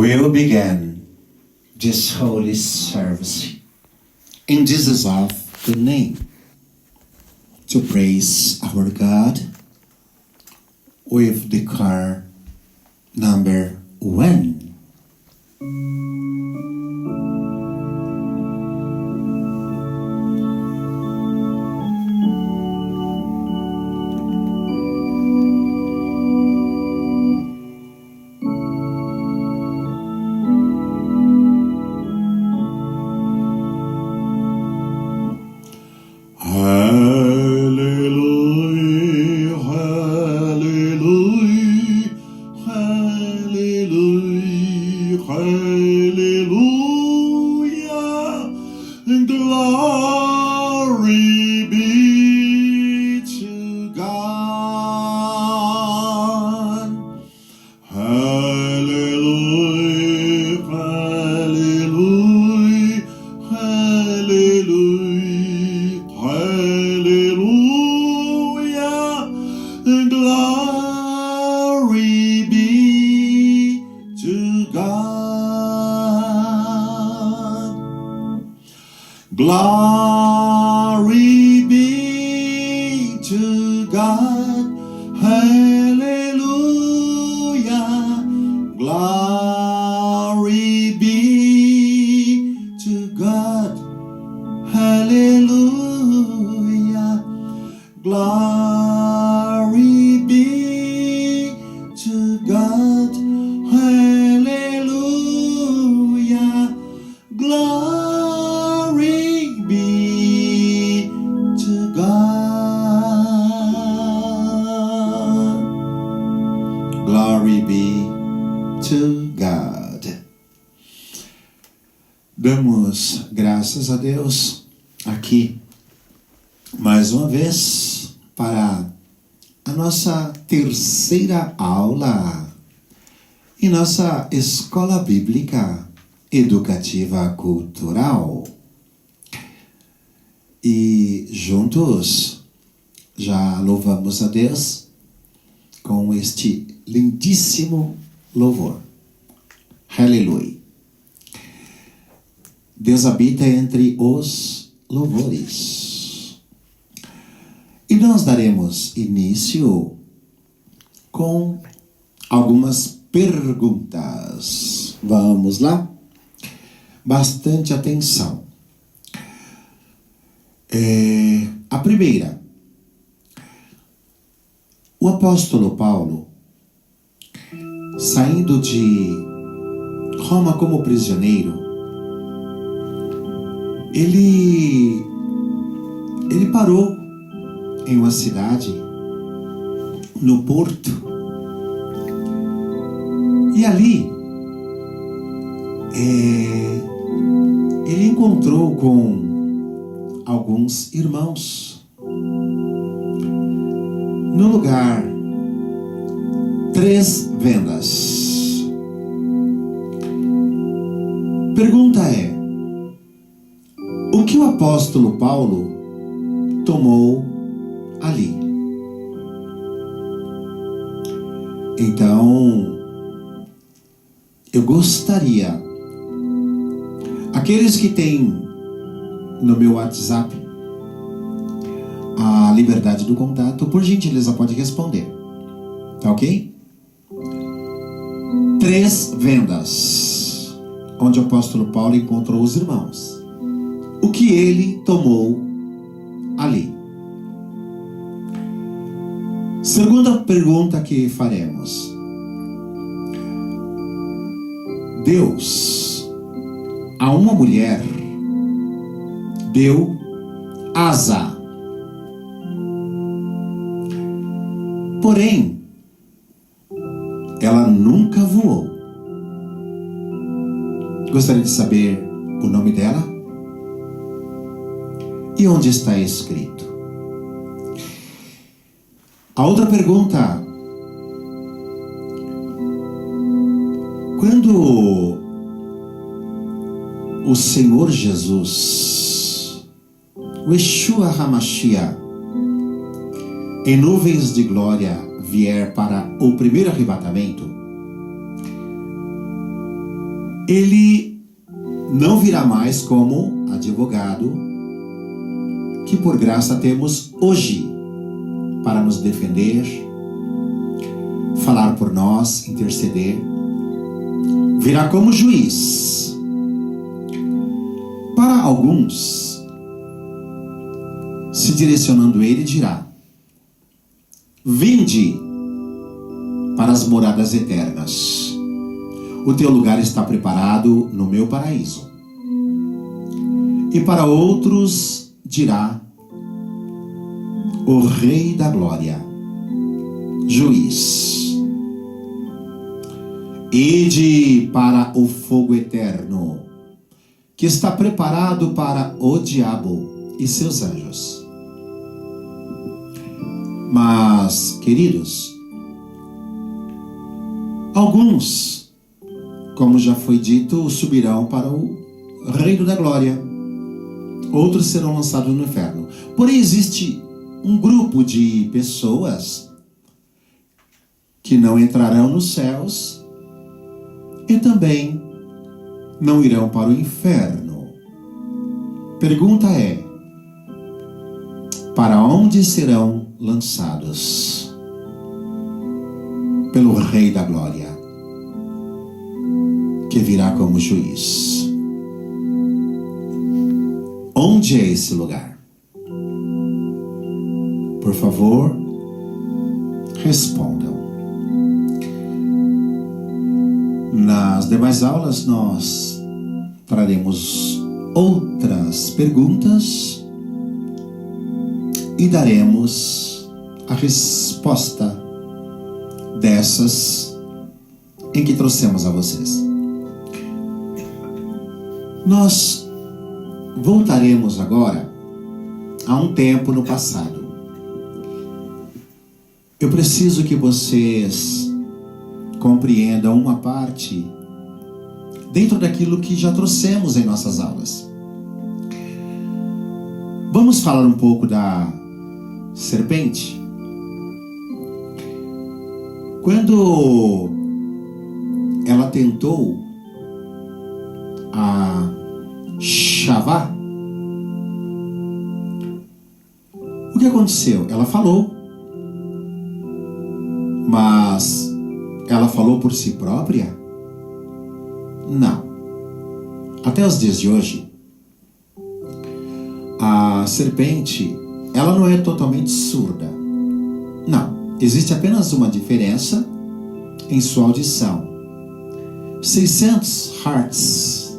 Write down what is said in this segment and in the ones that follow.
We'll begin this holy service in Jesus of the name to praise our God with the choir number 1. Glory be to God, hallelujah. Glory be to God, hallelujah. Glory be to God, hallelujah. Glory be to God. Glory be to God. Damos graças a Deus aqui mais uma vez para a nossa terceira aula em nossa escola bíblica educativa cultural. E juntos já louvamos a Deus com este lindíssimo louvor. Aleluia. Deus habita entre os louvores. E nós daremos início com algumas perguntas. Vamos lá? Bastante atenção. A primeira. O apóstolo Paulo, saindo de Roma como prisioneiro, ele parou em uma cidade, no porto, e ali ele encontrou com alguns irmãos. No lugar, 3 vendas. Pergunta é: o que o apóstolo Paulo tomou ali? Então, eu gostaria, aqueles que têm no meu WhatsApp a liberdade do contato, por gentileza pode responder, tá ok? 3 vendas, onde o apóstolo Paulo encontrou os irmãos. O que ele tomou ali? Segunda pergunta que faremos: Deus a uma mulher deu asa, porém ela nunca voou. Gostaria de saber o nome dela e onde está escrito. A outra pergunta: quando o Senhor Jesus, o Yeshua HaMashiach, em nuvens de glória vier para o primeiro arrebatamento, Ele não virá mais como advogado que por graça temos hoje para nos defender, falar por nós, interceder. Virá como juiz. Para alguns, se direcionando ele, dirá: vinde para as moradas eternas. O teu lugar está preparado no meu paraíso. E para outros dirá: o Rei da Glória, juiz. Ide para o fogo eterno, que está preparado para o diabo e seus anjos. Mas, queridos, alguns, como já foi dito, subirão para o reino da glória. Outros serão lançados no inferno. Porém, existe um grupo de pessoas que não entrarão nos céus e também não irão para o inferno. Pergunta é: para onde serão lançados? Pelo Rei da Glória, que virá como juiz. Onde é esse lugar? Por favor, respondam. Nas demais aulas nós traremos outras perguntas e daremos a resposta dessas em que trouxemos a vocês. Nós voltaremos agora a um tempo no passado. Eu preciso que vocês compreendam uma parte dentro daquilo que já trouxemos em nossas aulas. Vamos falar um pouco da serpente. Quando ela tentou a Xavá, o que aconteceu? Ela falou, mas ela falou por si própria? Não. Até os dias de hoje, a serpente, ela não é totalmente surda. Não. Existe apenas uma diferença em sua audição. 600 Hz.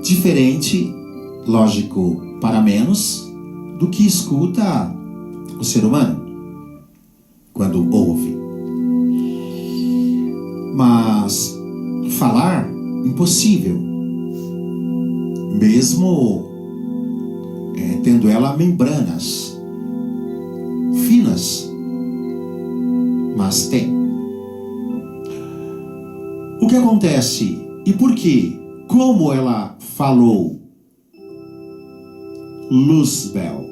Diferente, lógico, para menos do que escuta o ser humano quando ouve. Mas falar, impossível. Mesmo tendo ela membranas finas, mas tem. O que acontece e por quê? Como ela falou? Luzbel,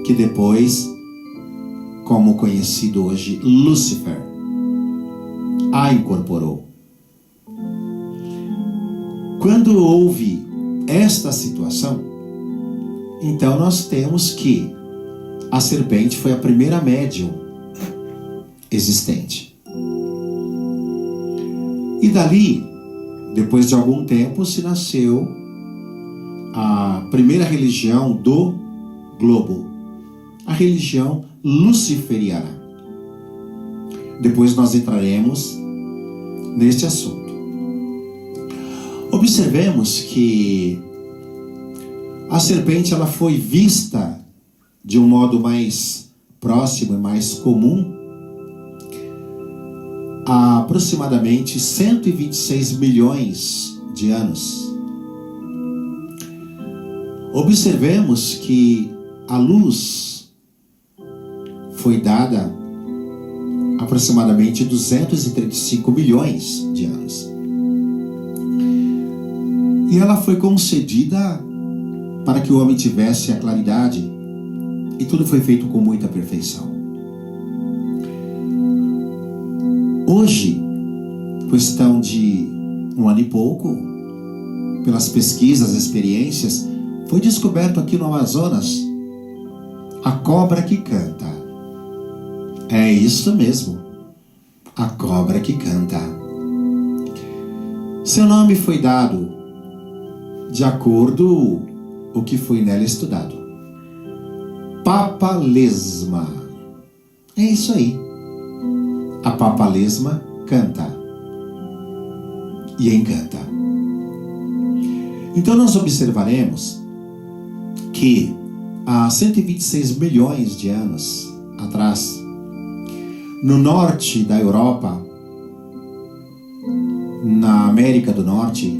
que depois, como conhecido hoje, Lúcifer, a incorporou. Quando houve esta situação, então nós temos que a serpente foi a primeira médium existente. E dali, depois de algum tempo, se nasceu a primeira religião do globo, a religião luciferiana. Depois nós entraremos neste assunto. Observemos que a serpente ela foi vista de um modo mais próximo e mais comum há aproximadamente 126 milhões de anos. Observemos que a luz foi dada aproximadamente 235 milhões de anos. E ela foi concedida para que o homem tivesse a claridade, e tudo foi feito com muita perfeição. Hoje, questão de 1 ano e pouco, pelas pesquisas, experiências, foi descoberto aqui no Amazonas a cobra que canta. É isso mesmo, a cobra que canta. Seu nome foi dado de acordo com o que foi nela estudado. Papalesma. É isso aí. A papalesma canta e encanta. Então nós observaremos que há 126 milhões de anos atrás, no norte da Europa, na América do Norte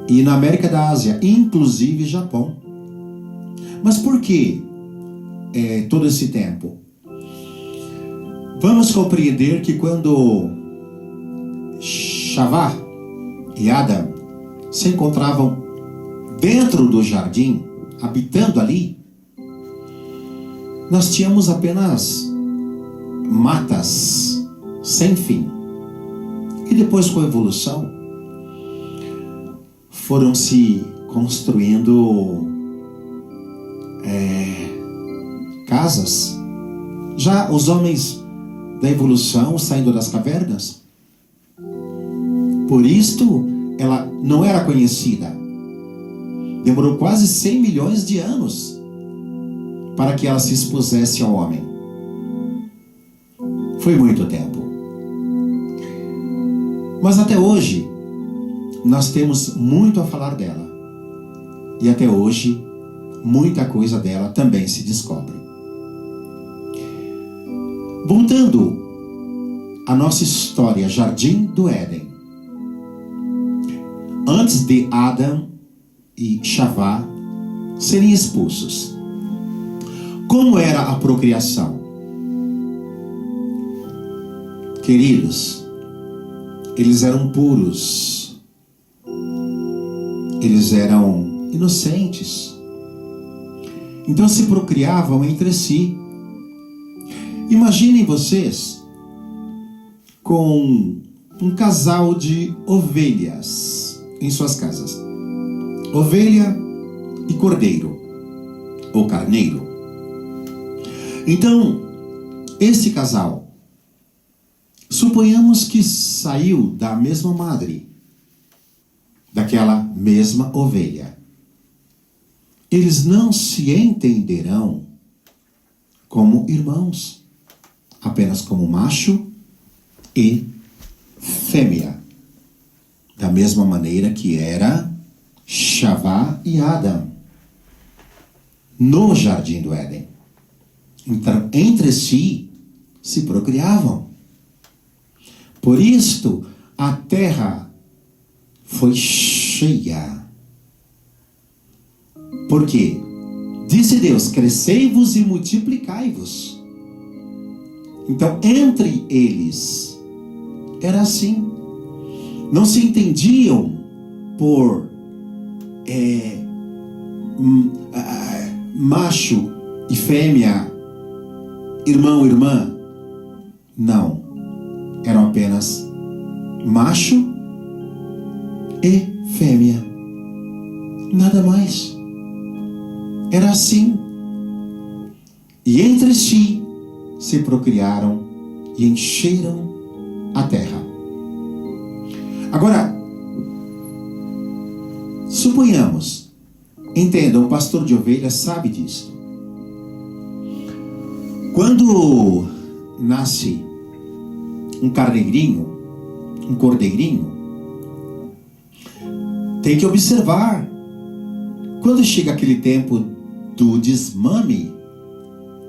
e na América da Ásia, inclusive Japão. Mas por que todo esse tempo? Vamos compreender que quando Chavá e Adão se encontravam dentro do jardim, habitando ali, nós tínhamos apenas matas sem fim. E depois, com a evolução, foram se construindo casas. Já os homens da evolução saindo das cavernas, por isto ela não era conhecida. Demorou quase 100 milhões de anos para que ela se expusesse ao homem. Foi muito tempo. Mas até hoje nós temos muito a falar dela. E até hoje muita coisa dela também se descobre. Voltando à nossa história, Jardim do Éden. Antes de Adão e Chavá serem expulsos, como era a procriação? Queridos, eles eram puros, eles eram inocentes, então se procriavam entre si. Imaginem vocês com um casal de ovelhas em suas casas. Ovelha e cordeiro, ou carneiro. Então, esse casal, suponhamos que saiu da mesma madre, daquela mesma ovelha. Eles não se entenderão como irmãos, apenas como macho e fêmea, da mesma maneira que era Chavá e Adão no Jardim do Éden. Então, entre si se procriavam. Por isto, a terra foi cheia. Por quê? Disse Deus: crescei-vos e multiplicai-vos. Então, entre eles, era assim. Não se entendiam por macho e fêmea, irmão e irmã. Não. Eram apenas macho e fêmea. Nada mais. Era assim. E entre si se procriaram e encheram a terra. Agora, suponhamos, entenda, o pastor de ovelhas sabe disso. Quando nasce um carneirinho, um cordeirinho, tem que observar. Quando chega aquele tempo do desmame,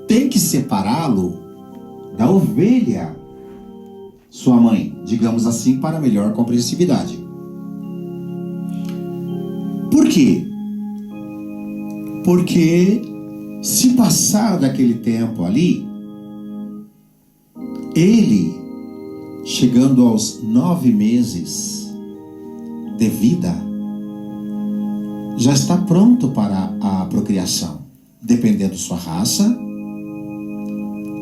tem que separá-lo da ovelha, sua mãe, digamos assim, para melhor compreensividade. Por quê? Porque se passar daquele tempo ali, ele, chegando aos 9 meses de vida, já está pronto para a procriação, dependendo de sua raça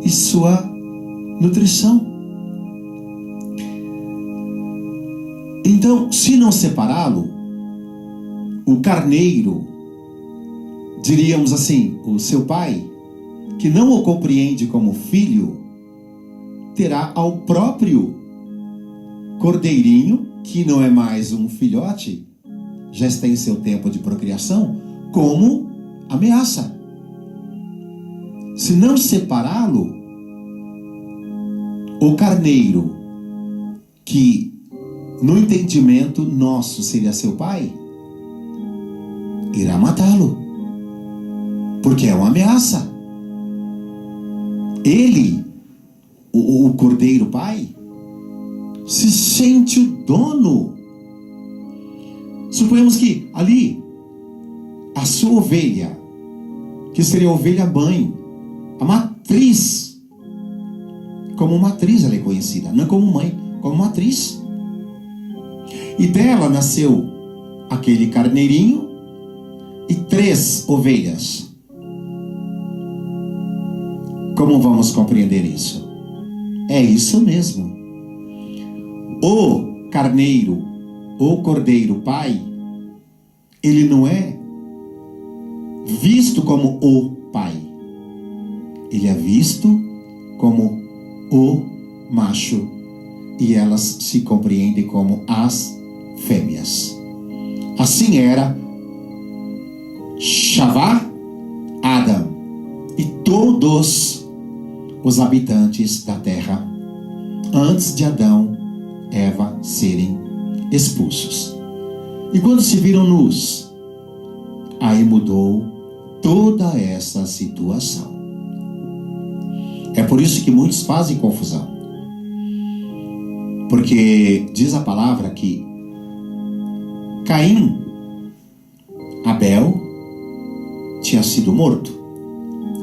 e sua nutrição. Então, se não separá-lo, o carneiro, diríamos assim, o seu pai, que não o compreende como filho, terá ao próprio cordeirinho, que não é mais um filhote, já está em seu tempo de procriação, como ameaça. Se não separá-lo, o carneiro, que no entendimento nosso seria seu pai, irá matá-lo, porque é uma ameaça. Ele, o cordeiro pai, se sente o dono. Suponhamos que ali a sua ovelha, que seria a ovelha mãe, a matriz, como matriz ela é conhecida, não como mãe, como matriz. E dela nasceu aquele carneirinho e 3 ovelhas. Como vamos compreender isso? É isso mesmo. O carneiro, o cordeiro pai, ele não é visto como o pai. Ele é visto como o macho. E elas se compreendem como as fêmeas. Assim era Chavá, Adão e todos os habitantes da terra antes de Adão e Eva serem expulsos. E quando se viram nus, aí mudou toda essa situação. É por isso que muitos fazem confusão. Porque diz a palavra que Caim, Abel, tinha sido morto.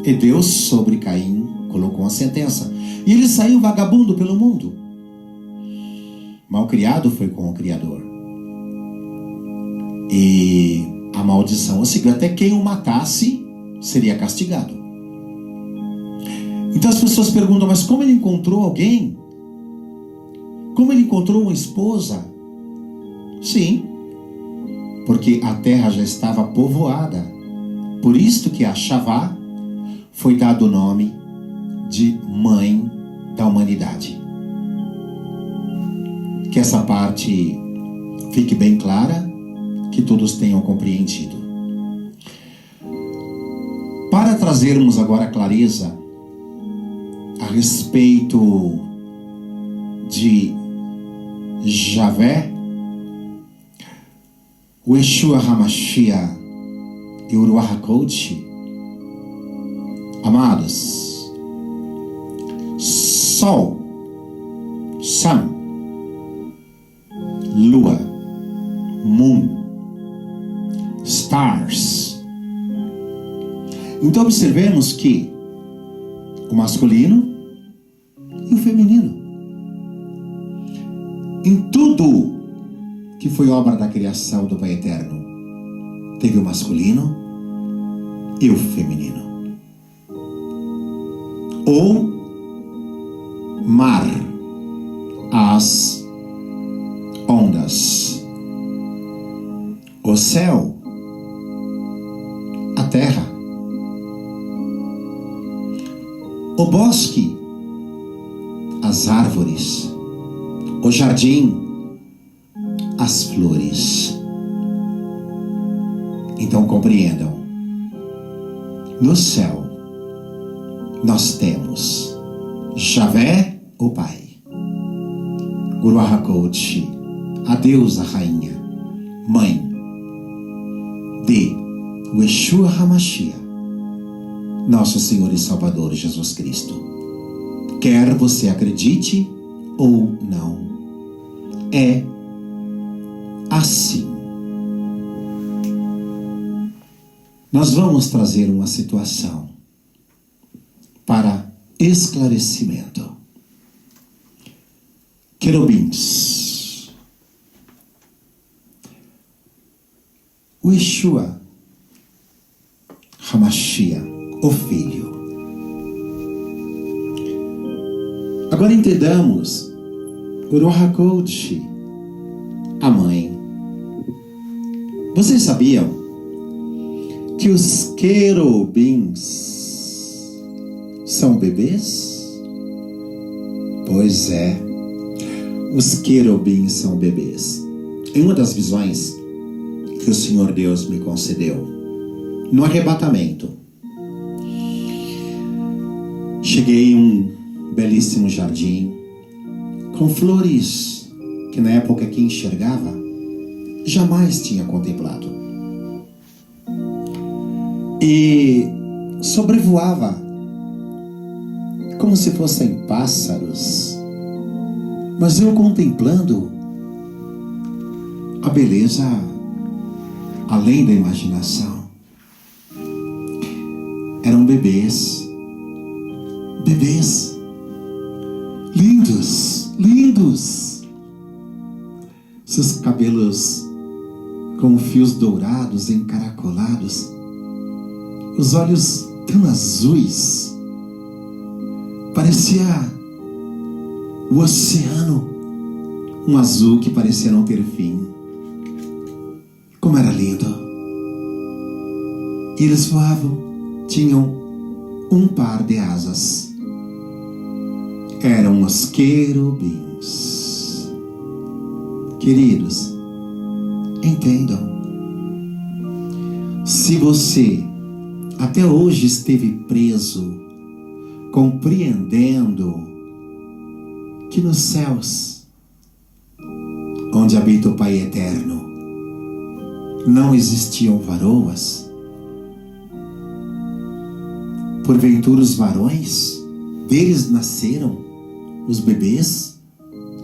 E Deus sobre Caim colocou uma sentença. E ele saiu vagabundo pelo mundo. Malcriado foi com o Criador. E a maldição o seguiu. Até quem o matasse seria castigado. Então as pessoas perguntam, mas como ele encontrou alguém? Como ele encontrou uma esposa? Sim, porque a terra já estava povoada. Por isto que a Chavá foi dado o nome de mãe da humanidade. Que essa parte fique bem clara, que todos tenham compreendido. Para trazermos agora clareza a respeito de Javé, o Yeshua HaMashiach e o Ruach HaKodesh, amados, Sol, Sun, Lua, Moon, Stars. Então observemos que o masculino e o feminino, em tudo que foi obra da criação do Pai Eterno, teve o masculino e o feminino. O mar, as ondas, o céu, a terra, o bosque, as árvores, o jardim, as flores. Então compreendam, no céu nós temos Javé, o Pai, Ruach HaKodesh, a deusa, a rainha, mãe de Yeshua HaMashiach, nosso Senhor e Salvador Jesus Cristo. Quer você acredite ou não, é assim. Nós vamos trazer uma situação para esclarecimento. Querubins. O Yeshua HaMashiach, o Filho. Agora entendamos o Ruach HaKodesh, a mãe. Vocês sabiam que os querubins são bebês? Pois é, os querubins são bebês. Em uma das visões que o Senhor Deus me concedeu, no arrebatamento, cheguei em um belíssimo jardim com flores que na época que enxergava jamais tinha contemplado, e sobrevoava como se fossem pássaros, mas eu contemplando a beleza além da imaginação. Eram bebês lindos, seus cabelos com fios dourados encaracolados, os olhos tão azuis, parecia o oceano, um azul que parecia não ter fim. Como era lindo! E eles voavam, tinham um par de asas. Eram os querubins. Queridos, entendam. Se você até hoje esteve preso, compreendendo que nos céus, onde habita o Pai Eterno, não existiam varoas, porventura os varões, deles nasceram os bebês,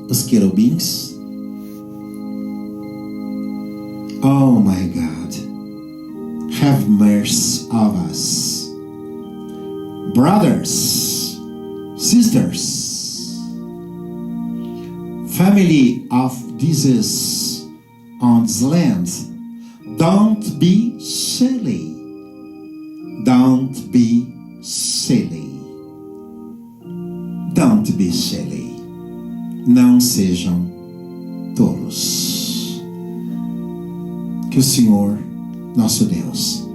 os querubins. Oh my God, have mercy of us. Brothers, sisters, family of Jesus on this land, don't be silly. Don't be silly. Don't be silly. Não sejam tolos. Que o Senhor, nosso Deus,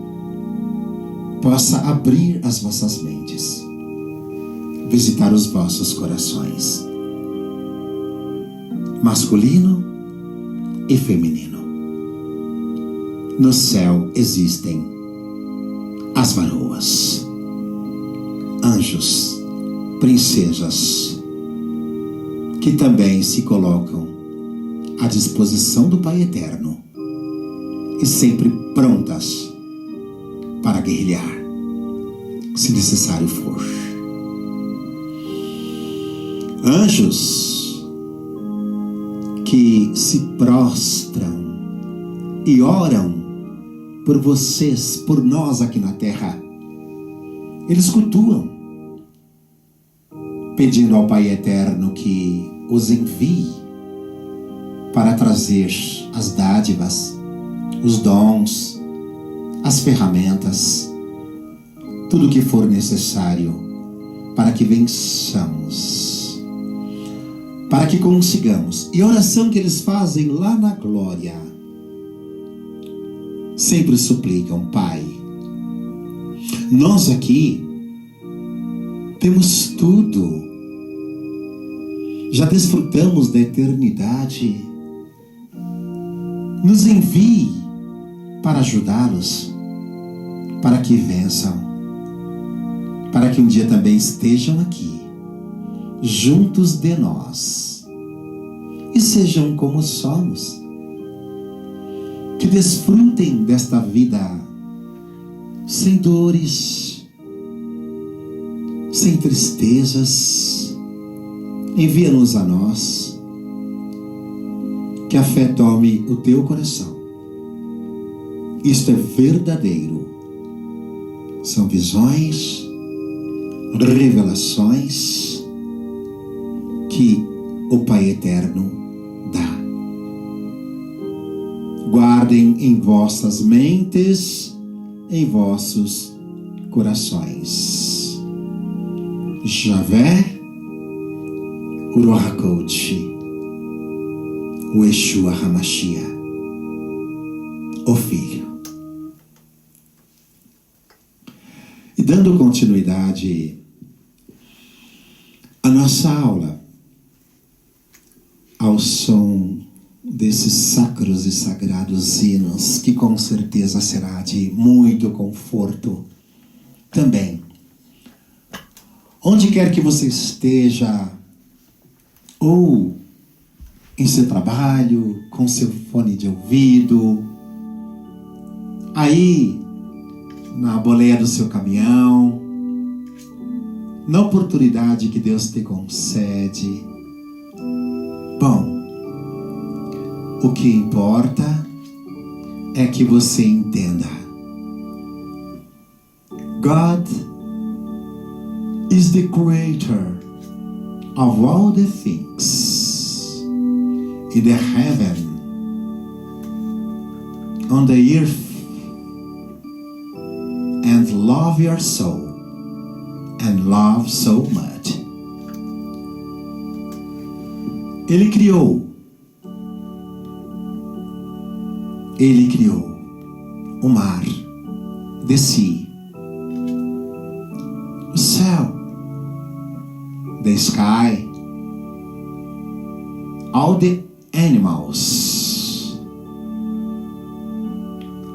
possa abrir as vossas mentes, visitar os vossos corações, masculino e feminino. No céu existem as varoas, anjos, princesas, que também se colocam à disposição do Pai Eterno e sempre prontas para guerrear, se necessário for. Anjos que se prostram e oram por vocês, por nós aqui na terra. Eles cultuam, pedindo ao Pai Eterno que os envie para trazer as dádivas, os dons, as ferramentas, tudo o que for necessário para que vençamos, para que consigamos. E a oração que eles fazem lá na glória, sempre suplicam: Pai, nós aqui temos tudo, já desfrutamos da eternidade, nos envie para ajudá-los, para que vençam, para que um dia também estejam aqui, juntos de nós, e sejam como somos, que desfrutem desta vida sem dores, sem tristezas. Envia-nos a nós, que a fé tome o teu coração. Isto é verdadeiro. São visões, revelações que o Pai Eterno dá. Guardem em vossas mentes, em vossos corações. Javé, Uruach HaKodesh, o Yeshua HaMashiach, o Filho. E dando continuidade à nossa aula, ao som desses sacros e sagrados hinos, que com certeza será de muito conforto também. Onde quer que você esteja, ou em seu trabalho, com seu fone de ouvido, aí na boleia do seu caminhão, na oportunidade que Deus te concede. Bom, o que importa é que você entenda. God is the creator of all the things in the heaven, on the earth, and love your soul, and love so much. Ele criou o mar, the sea, o céu, the sky, all the animals,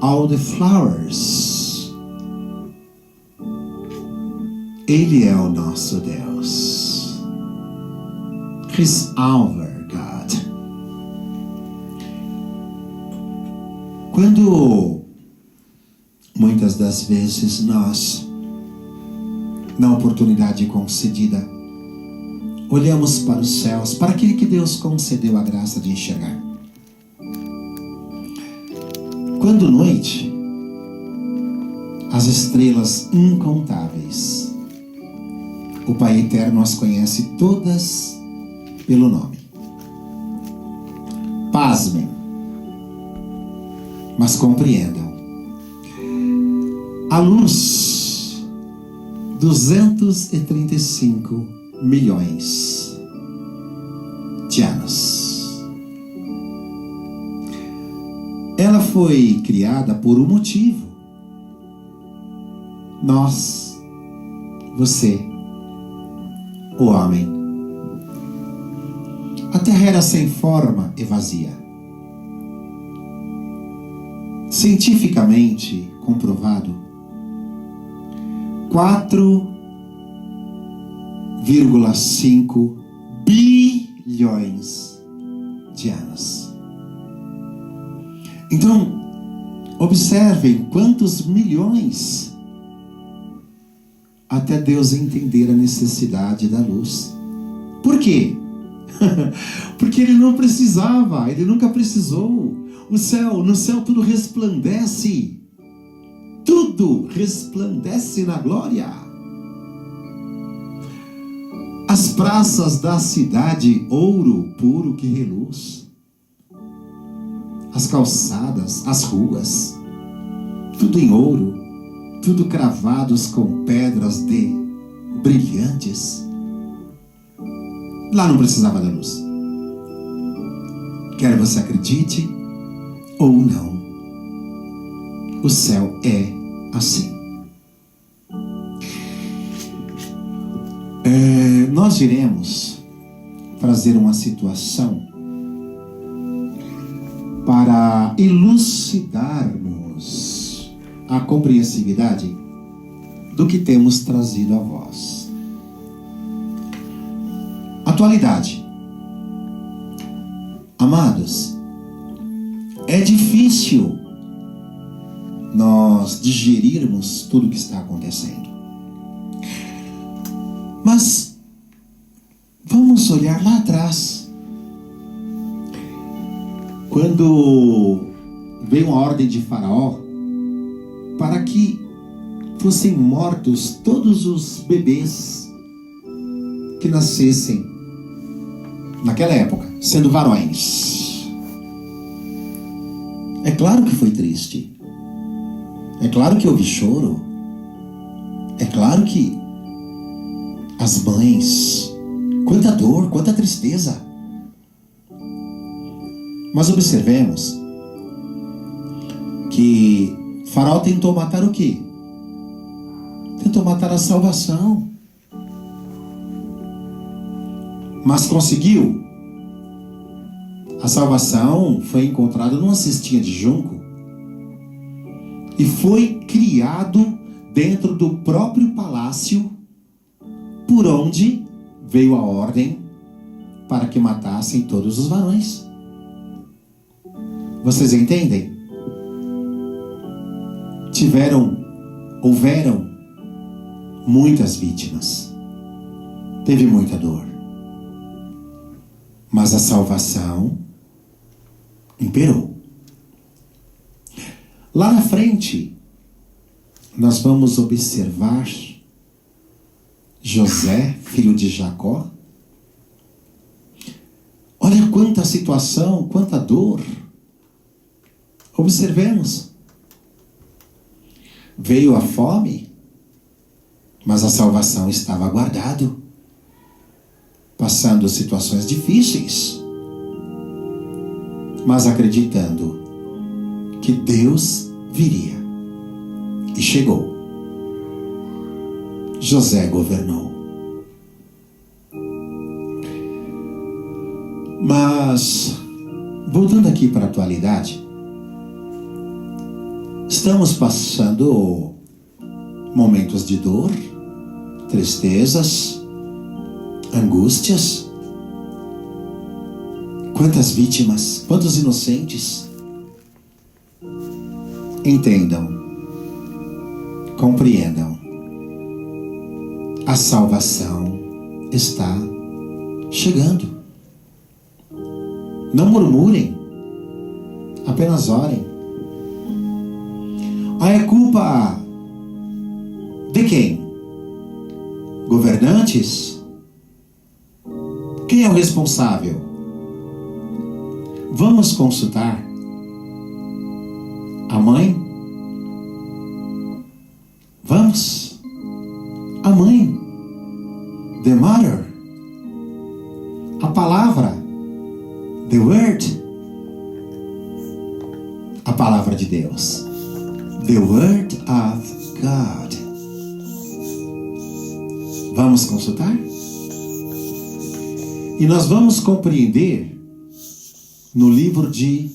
all the flowers. Ele é o nosso Deus. He's our God. Quando muitas das vezes nós, na oportunidade concedida, olhamos para os céus, para aquele que Deus concedeu a graça de enxergar. Quando noite, as estrelas incontáveis, o Pai Eterno as conhece todas pelo nome. Pasmem, mas compreendam. A luz, 235 milhões de anos. Ela foi criada por um motivo. Nós, você, o homem. A Terra era sem forma e vazia. Cientificamente comprovado, 4,5 bilhões de anos. Então, observem quantos milhões até Deus entender a necessidade da luz. Por quê? Porque Ele não precisava, Ele nunca precisou. No céu tudo resplandece. Tudo resplandece na glória. As praças da cidade, ouro puro que reluz. As calçadas, as ruas, tudo em ouro, tudo cravados com pedras de brilhantes. Lá não precisava da luz. Quer você acredite ou não, o céu é assim. Nós iremos trazer uma situação para elucidarmos a compreensibilidade do que temos trazido a vós. Atualidade. Amados, é difícil nós digerirmos tudo o que está acontecendo. Mas vamos olhar lá atrás. Quando veio uma ordem de Faraó para que fossem mortos todos os bebês que nascessem naquela época, sendo varões. É claro que foi triste. É claro que houve choro. É claro que as mães, quanta dor, quanta tristeza. Mas observemos que Faraó tentou matar o quê? Tentou matar a salvação. Mas conseguiu. A salvação foi encontrada numa cestinha de junco e foi criado dentro do próprio palácio, por onde veio a ordem para que matassem todos os varões. Vocês entendem? Houveram muitas vítimas. Teve muita dor. Mas a salvação imperou. Lá na frente, nós vamos observar José, filho de Jacó. Olha quanta situação, quanta dor. Observemos. Veio a fome, mas a salvação estava guardada, passando situações difíceis, mas acreditando que Deus viria. E chegou. José governou. Mas, voltando aqui para a atualidade, estamos passando momentos de dor, tristezas, angústias. Quantas vítimas, quantos inocentes. Entendam, compreendam. A salvação está chegando. Não murmurem, apenas orem. É culpa de quem? Governantes? Quem é o responsável? Vamos consultar a mãe? Vamos? A mãe? The mother? A palavra? The word? A palavra de Deus. The word of God. Vamos consultar? E nós vamos compreender no livro de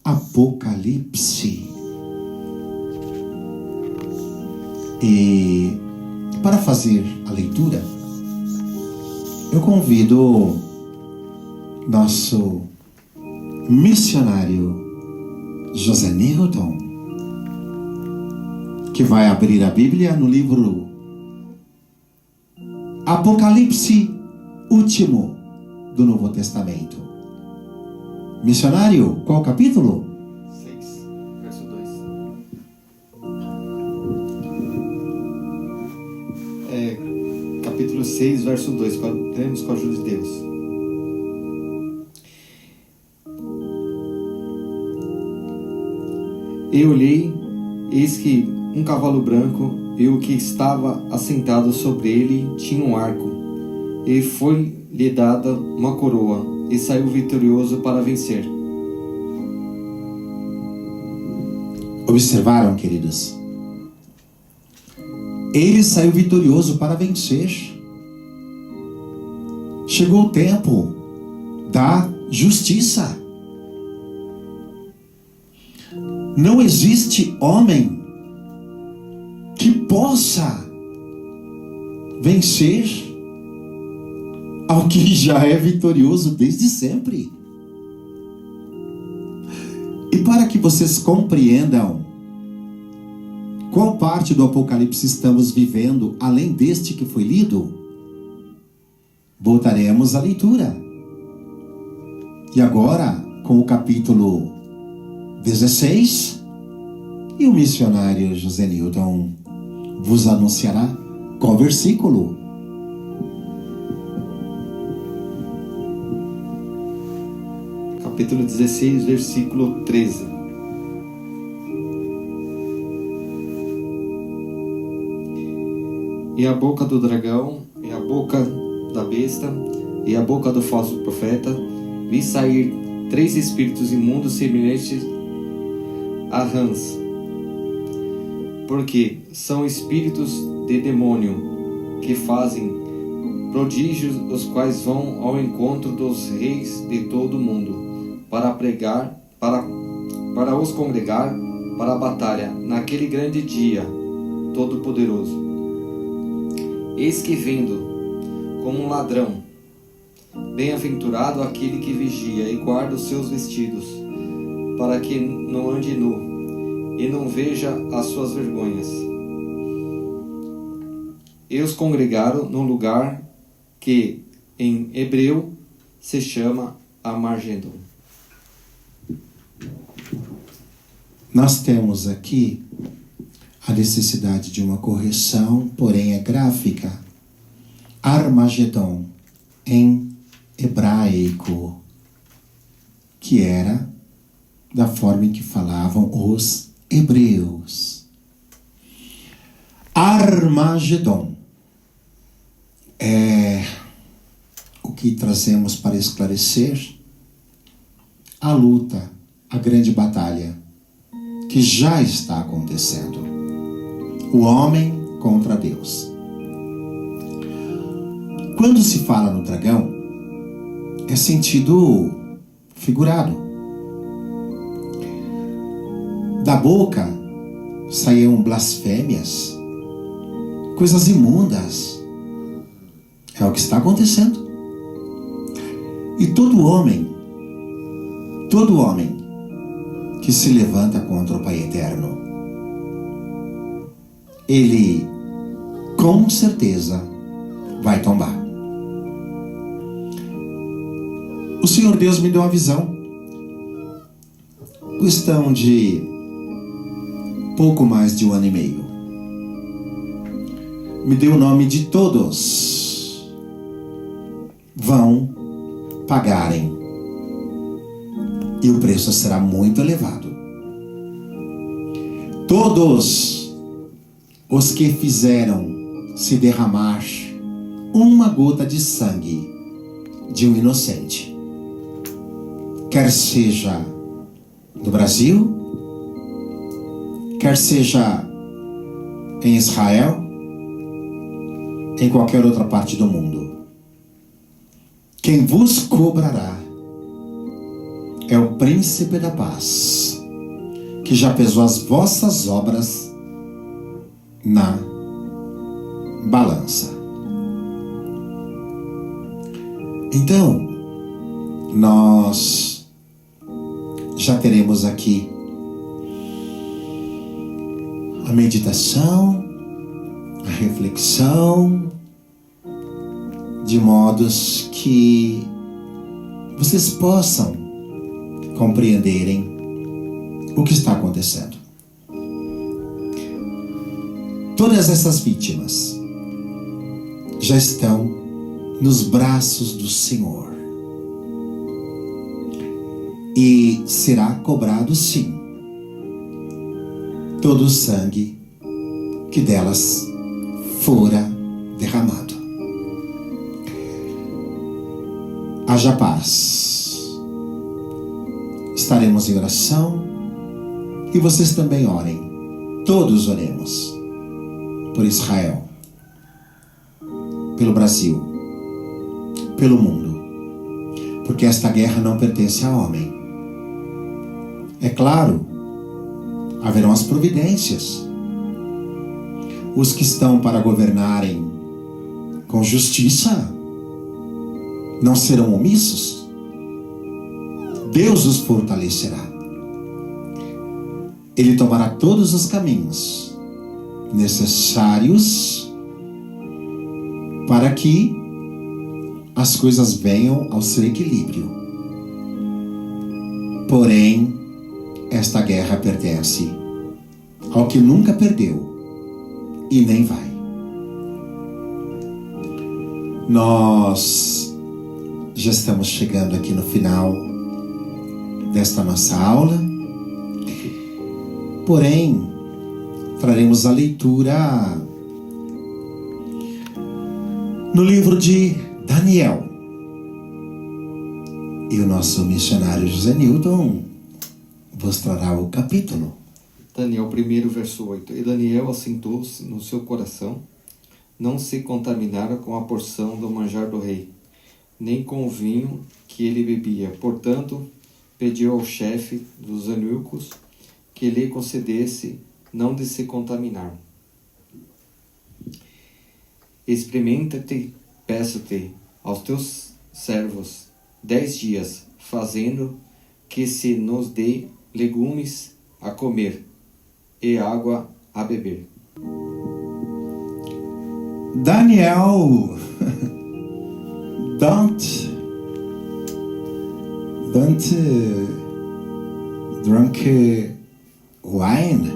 Apocalipse. E para fazer a leitura, eu convido nosso missionário José Newton, que vai abrir a Bíblia no livro Apocalipse, último do Novo Testamento. Missionário, qual capítulo? 6, verso 2. Capítulo 6, verso 2. Temos com a ajuda de Deus. E olhei, eis que um cavalo branco, e o que estava assentado sobre ele tinha um arco, e foi-lhe dada uma coroa, e saiu vitorioso para vencer. Observaram, queridos? Ele saiu vitorioso para vencer. Chegou o tempo da justiça. Não existe homem que possa vencer ao que já é vitorioso desde sempre. E para que vocês compreendam qual parte do Apocalipse estamos vivendo, além deste que foi lido, voltaremos à leitura. E agora, com o capítulo 16, e o missionário José Newton vos anunciará qual versículo. Capítulo 16, versículo 13. E a boca do dragão, e a boca da besta, e a boca do falso profeta, vi sair 3 espíritos imundos semelhantes a rãs, porque são espíritos de demônio que fazem prodígios, os quais vão ao encontro dos reis de todo o mundo, para pregar, para os congregar para a batalha naquele grande dia todo-poderoso. Eis que vindo como um ladrão, bem-aventurado aquele que vigia e guarda os seus vestidos, para que não ande nu e não veja as suas vergonhas. E os congregaram num lugar que em hebreu se chama Armagedon. Nós temos aqui a necessidade de uma correção, porém é gráfica. Armagedon, em hebraico, que era da forma em que falavam os hebreus. Armagedon é o que trazemos para esclarecer a luta, a grande batalha que já está acontecendo. O homem contra Deus. Quando se fala no dragão, é sentido figurado. Da boca saíam blasfêmias, coisas imundas. É o que está acontecendo. E todo homem que se levanta contra o Pai Eterno, ele com certeza vai tombar. O Senhor Deus me deu uma visão. Questão de pouco mais de 1 ano e meio. Me deu o nome de todos vão pagarem. E o preço será muito elevado. Todos os que fizeram se derramar uma gota de sangue de um inocente, quer seja no Brasil, quer seja em Israel, em qualquer outra parte do mundo, quem vos cobrará é o príncipe da paz, que já pesou as vossas obras na balança. Então, nós já teremos aqui a meditação, a reflexão, de modos que vocês possam compreenderem o que está acontecendo. Todas essas vítimas já estão nos braços do Senhor. E será cobrado, sim, todo o sangue que delas fora derramado. Haja paz. Estaremos em oração e vocês também orem. Todos oremos por Israel, pelo Brasil, pelo mundo, porque esta guerra não pertence a homem. É claro, haverão as providências. Os que estão para governarem com justiça não serão omissos. Deus os fortalecerá. Ele tomará todos os caminhos necessários para que as coisas venham ao seu equilíbrio. Porém, esta guerra pertence ao que nunca perdeu e nem vai. Nós já estamos chegando aqui no final desta nossa aula, porém traremos a leitura no livro de Daniel, E o nosso missionário José Newton vos trará o capítulo. Daniel 1, verso 8. E Daniel assentou-se no seu coração, não se contaminara com a porção do manjar do rei, nem com o vinho que ele bebia. Portanto, pediu ao chefe dos eunucos que lhe concedesse não de se contaminar. Experimenta-te, peço-te, aos teus servos 10 dias, fazendo que se nos dê legumes a comer e água a beber. Daniel, don't drink wine.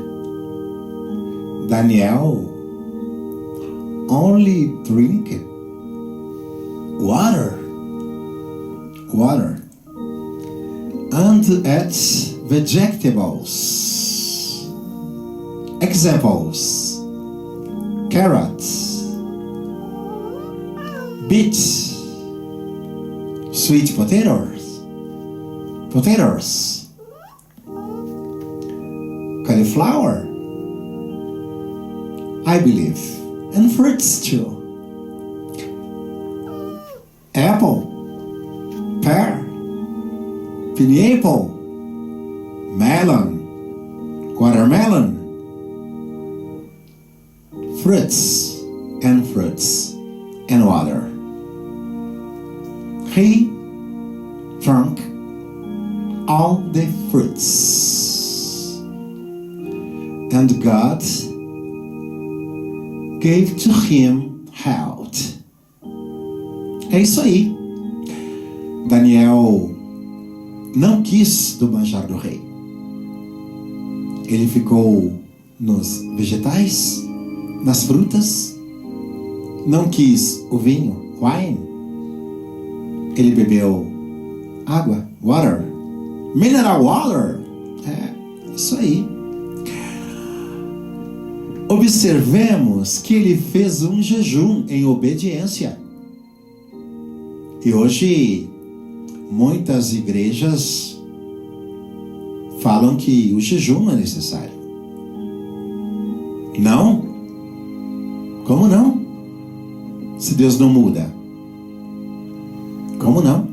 Daniel, only drink water and eat vegetables. Examples: carrots, beets, sweet potatoes, cauliflower, I believe, and fruits too. Apple, pear, pineapple, melon, watermelon, fruits and water. He drank all the fruits, and God gave to him health. É isso aí. Daniel não quis do manjar do rei. Ele ficou nos vegetais, nas frutas. Não quis o vinho, wine. Ele bebeu água, water, mineral water. É, isso aí. Observemos que ele fez um jejum em obediência. E hoje, muitas igrejas falam que o jejum é necessário. Não? Como não? Se Deus não muda. Como não?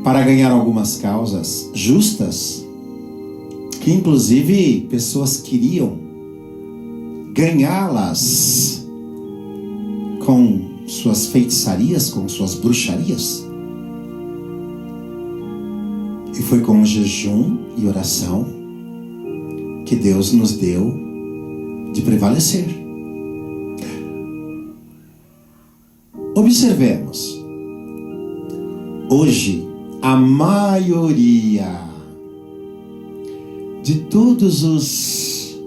Para ganhar algumas causas justas, que inclusive pessoas queriam ganhá-las com suas feitiçarias, com suas bruxarias. E foi com jejum e oração que Deus nos deu de prevalecer. Observemos. Hoje, a maioria de todos os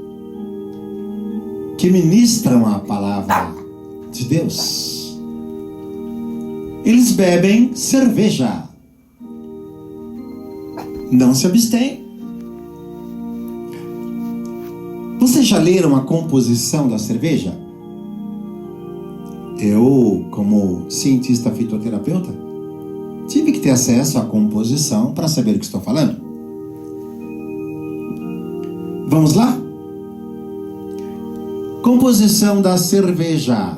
que ministram a palavra de Deus, eles bebem cerveja. Não se abstêm. Vocês já leram a composição da cerveja? Eu, como cientista fitoterapeuta, tive que ter acesso à composição para saber o que estou falando. Vamos lá? Composição da cerveja.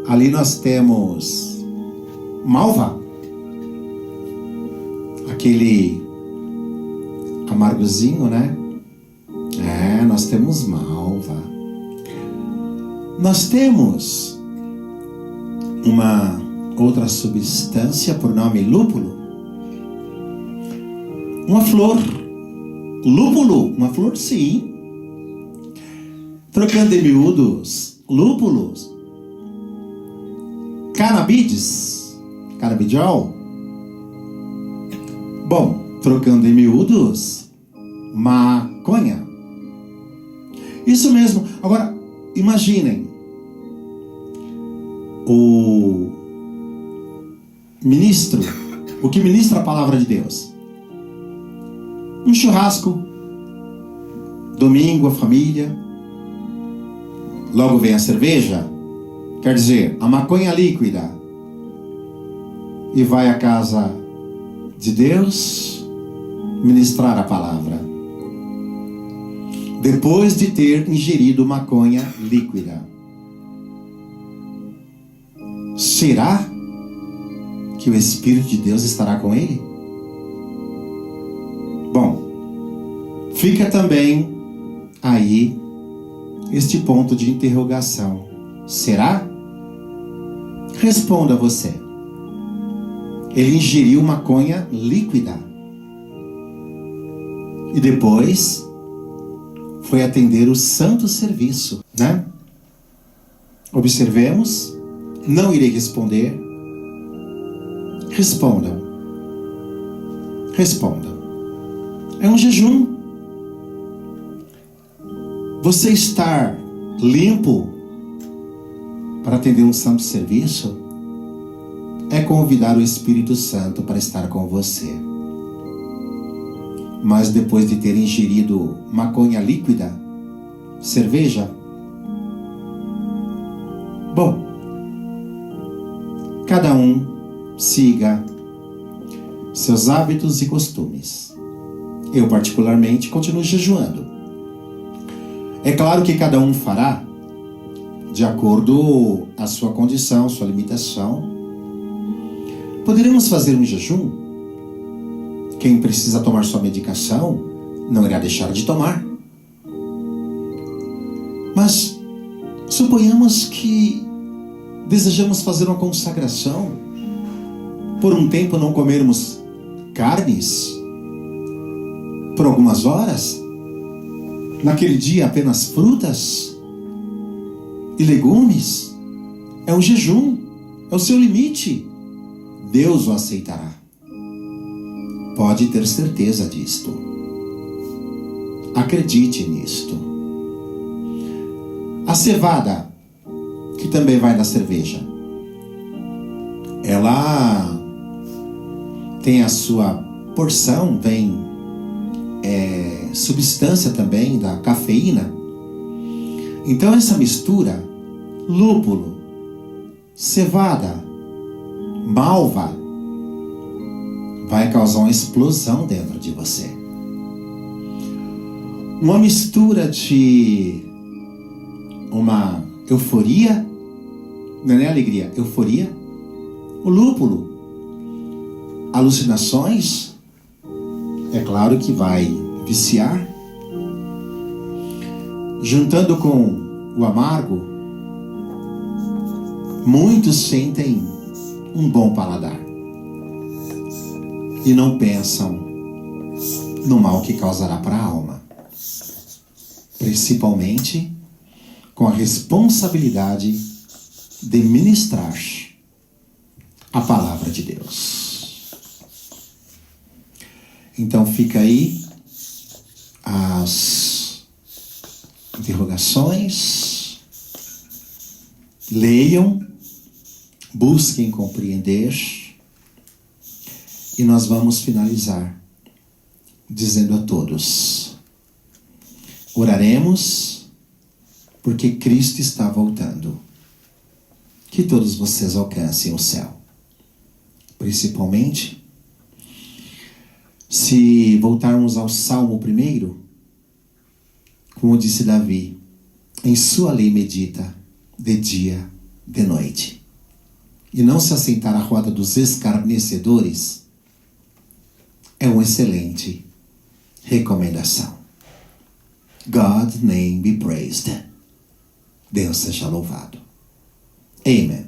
Ali nós temos malva, aquele amargozinho, né? Nós temos malva. Nós temos uma outra substância por nome lúpulo. Uma flor. Lúpulo, uma flor, sim. Trocando em miúdos, lúpulos. Canabidiol. Bom, trocando em miúdos, maconha. Isso mesmo. Agora, imaginem. O ministro, o que ministra a palavra de Deus. Um churrasco, domingo, a família. Logo vem a cerveja. Quer dizer, a maconha líquida. e vai à casa de Deus ministrar a palavra, depois de ter ingerido maconha líquida. Será que o Espírito de Deus estará com ele? Bom, fica também aí este ponto de interrogação. Será? Responda você. Ele ingeriu maconha líquida e depois foi atender o santo serviço, né? Observemos, não irei responder. Respondam. Respondam. É um jejum. Você estar limpo para atender um santo serviço é convidar o Espírito Santo para estar com você. Mas depois de ter ingerido maconha líquida, cerveja, bom, cada um siga seus hábitos e costumes. Eu, particularmente, continuo jejuando. É claro que cada um fará de acordo à sua condição, sua limitação. Poderemos fazer um jejum. Quem precisa tomar sua medicação não irá deixar de tomar. Mas suponhamos que desejamos fazer uma consagração. Por um tempo não comermos carnes. Por algumas horas. Naquele dia apenas frutas e legumes. É um jejum. É o seu limite. Deus o aceitará. Pode ter certeza disto. Acredite nisto. A cevada, que também vai na cerveja, ela tem a sua porção, vem substância também da cafeína. Então essa mistura, lúpulo, cevada, malva, vai causar uma explosão dentro de você. Uma mistura de uma euforia, não é alegria, euforia, o lúpulo, alucinações, é claro que vai viciar, juntando com o amargo, muitos sentem um bom paladar e não pensam no mal que causará para a alma, principalmente com a responsabilidade de ministrar a palavra de Deus. Então fica aí as interrogações, leiam, busquem compreender, e nós vamos finalizar dizendo a todos: oraremos, porque Cristo está voltando. Que todos vocês alcancem o céu. Principalmente, se voltarmos ao Salmo 1, como disse Davi, em sua lei medita de dia, de noite. E não se assentar à roda dos escarnecedores é uma excelente recomendação. God's name be praised. Deus seja louvado. Amen.